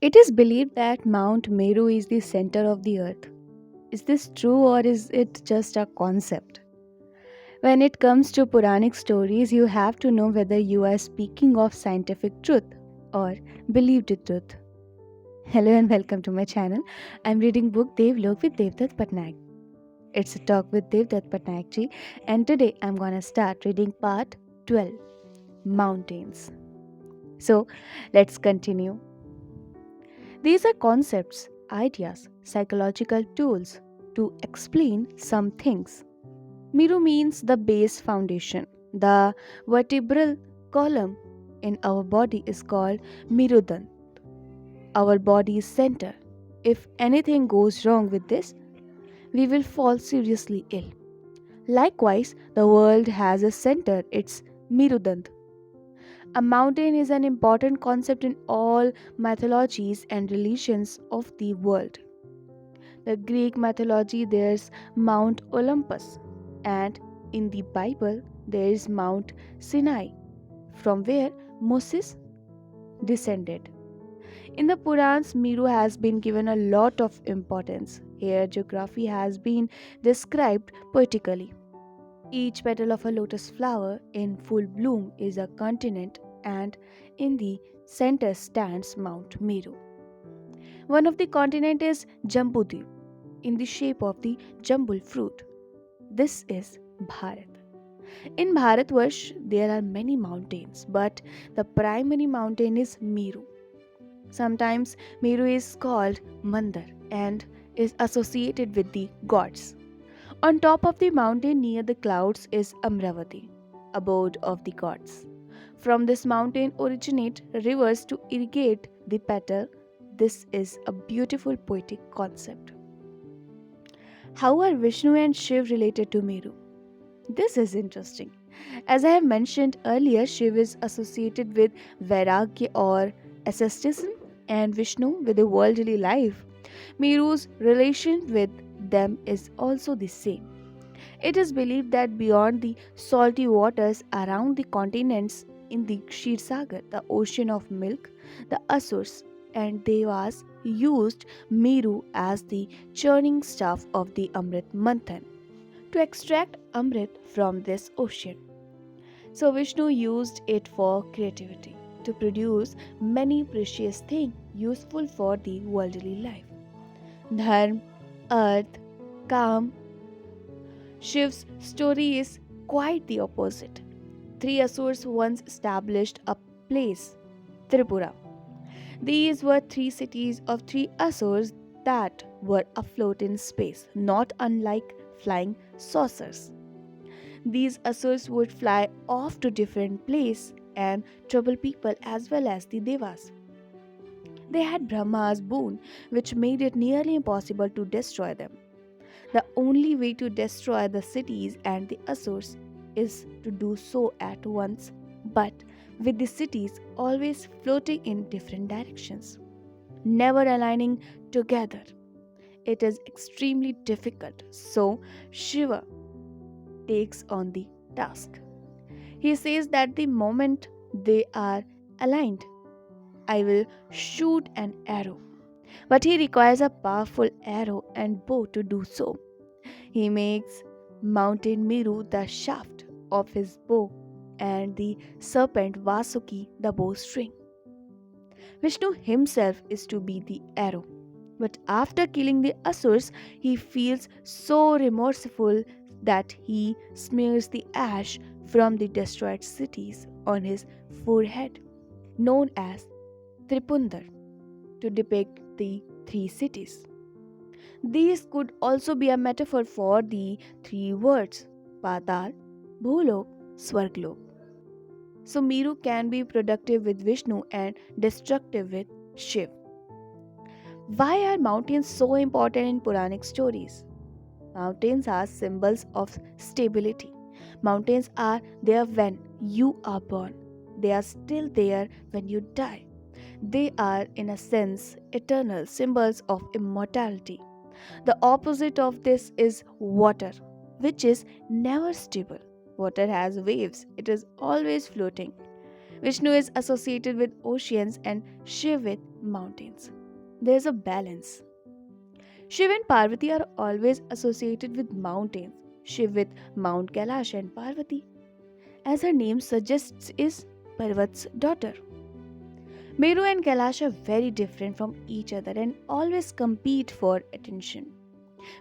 It is believed that Mount Meru is the center of the earth. Is this true or is it just a concept? When it comes to Puranic stories, you have to know whether you are speaking of scientific truth or believed truth. Hello and welcome to my channel. I'm reading book Devlok with Devdutt Patnayak. It's a talk with Devdutt Patnayak ji, and today I'm gonna start reading part 12, Mountains. So let's continue. These are concepts, ideas, psychological tools to explain some things. Miru means the base foundation. The vertebral column in our body is called Mirudan, our body's center. If anything goes wrong with this, we will fall seriously ill. Likewise, the world has a center, it's Mirudand. A mountain is an important concept in all mythologies and religions of the world. The Greek mythology there's Mount Olympus, and in the Bible there is Mount Sinai, from where Moses descended. In the Purans, Meru has been given a lot of importance. Here, geography has been described poetically. Each petal of a lotus flower in full bloom is a continent, and in the center stands Mount Meru. One of the continent is Jambudvip, in the shape of the jambul fruit. This is Bharat. In Bharatvarsh, there are many mountains, but the primary mountain is Meru. Sometimes Meru is called Mandar and is associated with the gods. On top of the mountain near the clouds is Amravati, abode of the gods. From this mountain originate rivers to irrigate the petal. This is a beautiful poetic concept. How are Vishnu and Shiv related to Meru? This is interesting. As I have mentioned earlier, Shiv is associated with Vairagya or asceticism and Vishnu with a worldly life. Meru's relation with them is also the same. It is believed that beyond the salty waters around the continents in the Kshirshagar, the ocean of milk, the Asurs and Devas used Meru as the churning staff of the Amrit Manthan to extract Amrit from this ocean. So Vishnu used it for creativity to produce many precious things useful for the worldly life. Dharma, earth, calm. Shiv's story is quite the opposite. Three Asurs once established a place, Tripura. These were three cities of three Asurs that were afloat in space, not unlike flying saucers. These Asurs would fly off to different places and trouble people as well as the Devas. They had Brahma's boon, which made it nearly impossible to destroy them. The only way to destroy the cities and the Asurs is to do so at once, but with the cities always floating in different directions, never aligning together. It is extremely difficult, so Shiva takes on the task. He says that the moment they are aligned, I will shoot an arrow. But he requires a powerful arrow and bow to do so. He makes Mountain Meru the shaft of his bow and the serpent Vasuki the bowstring. Vishnu himself is to be the arrow. But after killing the Asurs, he feels so remorseful that he smears the ash from the destroyed cities on his forehead, known as Tripundar, to depict the three cities. These could also be a metaphor for the three words Patal, Bhulok, Swarglok. So Meru can be productive with Vishnu and destructive with Shiv. Why are mountains so important in Puranic stories? Mountains are symbols of stability. Mountains are there when you are born. They are still there when you die. They are, in a sense, eternal symbols of immortality. The opposite of this is water, which is never stable. Water has waves, it is always floating. Vishnu is associated with oceans and Shiv with mountains. There's a balance. Shiv and Parvati are always associated with mountains. Shiv with Mount Kailash and Parvati, as her name suggests, is Parvat's daughter. Meru and Kailash are very different from each other and always compete for attention.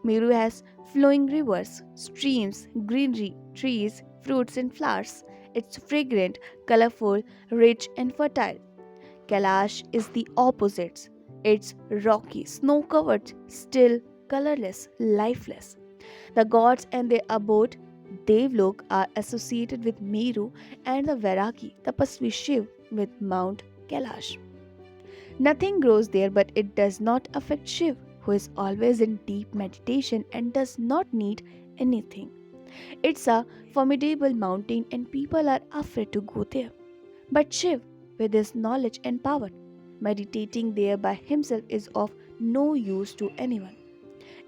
Meru has flowing rivers, streams, greenery, trees, fruits, and flowers. It's fragrant, colorful, rich, and fertile. Kailash is the opposite. It's rocky, snow covered, still, colorless, lifeless. The gods and their abode, Devlok, are associated with Meru and the Vairagi, Tapasvi Shiv, with Mount Kailash. Nothing grows there, but it does not affect Shiv, who is always in deep meditation and does not need anything. It's a formidable mountain, and people are afraid to go there. But Shiv, with his knowledge and power, meditating there by himself is of no use to anyone.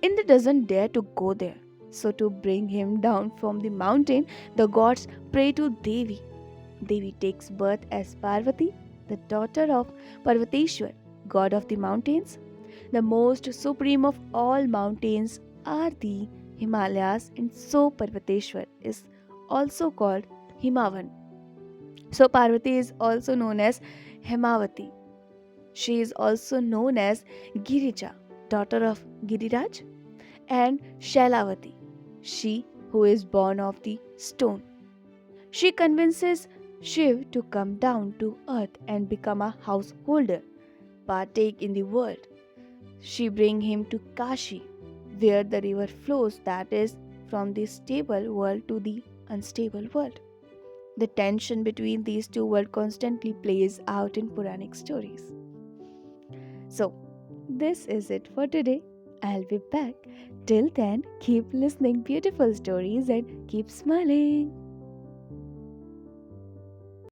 Indra doesn't dare to go there. So, to bring him down from the mountain, the gods pray to Devi. Devi takes birth as Parvati, the daughter of Parvateshwar, god of the mountains. The most supreme of all mountains are the Himalayas, and so Parvateshwar is also called Himavan. So, Parvati is also known as Himavati. She is also known as Girija, daughter of Giriraj, and Shailavati, she who is born of the stone. She convinces Shiv to come down to earth and become a householder, partake in the world. She brings him to Kashi, where the river flows, that is, from the stable world to the unstable world. The tension between these two worlds constantly plays out in Puranic stories. So, this is it for today. I'll be back. Till then, keep listening beautiful stories and keep smiling.